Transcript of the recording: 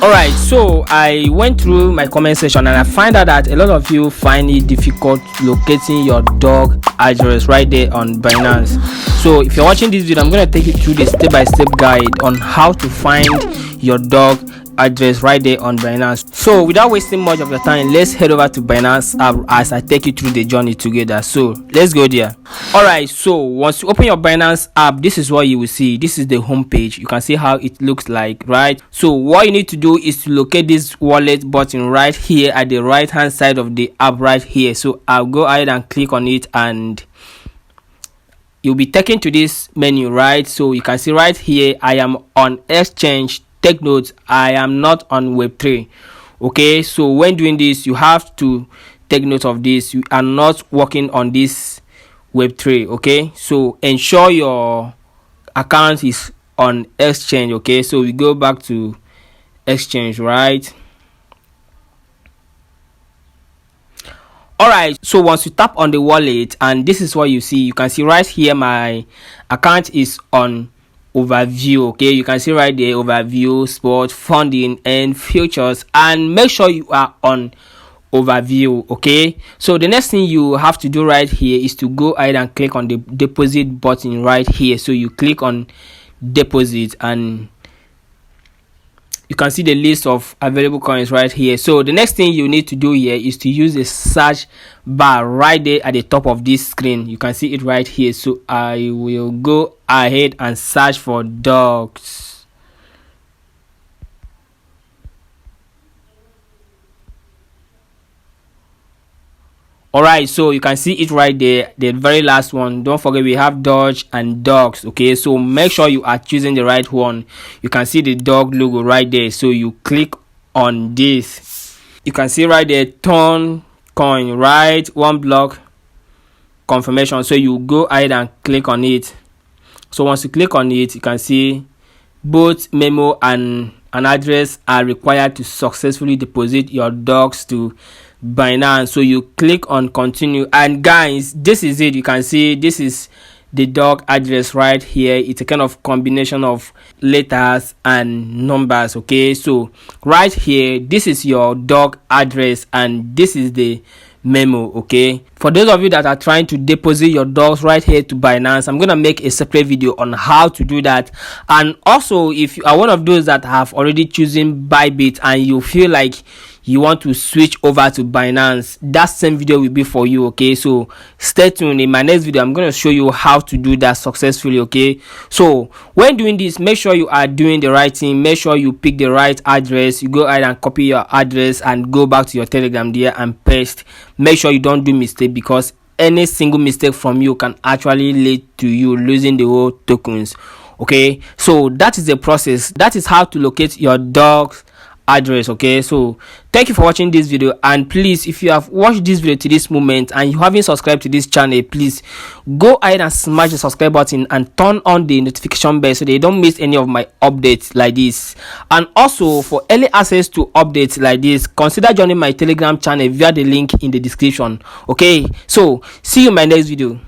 Alright, so I went through my comment section and I find out that a lot of you find it difficult locating your dog address right there on Binance. So if you're watching this video, I'm going to take you through the step-by-step guide on how to find your dog address right there on Binance. So without wasting much of your time, let's head over to Binance app as I take you through the journey together. So let's go there. Alright, so once you open your Binance app, this is what you will see. This is the home page. You can see how it looks like, right? So what you need to do is to locate this wallet button right here at the right hand side of the app right here. So I'll go ahead and click on it and you'll be taken to this menu, right? So you can see right here, I am on exchange. Take note, I am not on Web3. Okay, so when doing this, you have to take note of this. You are not working on this Web3. Okay, so ensure your account is on exchange. Okay, so we go back to exchange, right? Alright, so once you tap on the wallet, and this is what you see, you can see right here my account is on overview. Okay, you can see right there overview, sport, funding and futures, and make sure you are on overview. Okay, so the next thing you have to do right here is to go ahead and click on the deposit button right here. So you click on deposit and you can see the list of available coins right here. So the next thing you need to do here is to use the search bar right there at the top of this screen. You can see it right here. So I will go ahead and search for dogs. Alright, so you can see it right there, the very last one. Don't forget we have dodge and dogs. Okay, so make sure you are choosing the right one. You can see the dog logo right there, so you click on this. You can see right there turn coin, right? One block confirmation. So you go ahead and click on it. So once you click on it, you can see both memo and an address are required to successfully deposit your dogs to Binance. So you click on continue, and guys, this is it. You can see this is the dog address right here. It's a kind of combination of letters and numbers. Okay, so right here, this is your dog address and this is the memo. Okay, for those of you that are trying to deposit your dogs right here to Binance, I'm gonna make a separate video on how to do that. And also, if you are one of those that have already chosen Bybit and you feel like you want to switch over to Binance, that same video will be for you. Okay, so stay tuned. In my next video, I'm going to show you how to do that successfully. Okay, so when doing this, make sure you are doing the right thing. Make sure you pick the right address. You go ahead and copy your address and go back to your Telegram there and paste. Make sure you don't do mistake, because any single mistake from you can actually lead to you losing the whole tokens. Okay, so that is the process. That is how to locate your dog's address. Okay, so thank you for watching this video, and please, if you have watched this video to this moment and you haven't subscribed to this channel, please go ahead and smash the subscribe button and turn on the notification bell so that you don't miss any of my updates like this. And also, for early access to updates like this, consider joining my Telegram channel via the link in the description. Okay, so see you in my next video.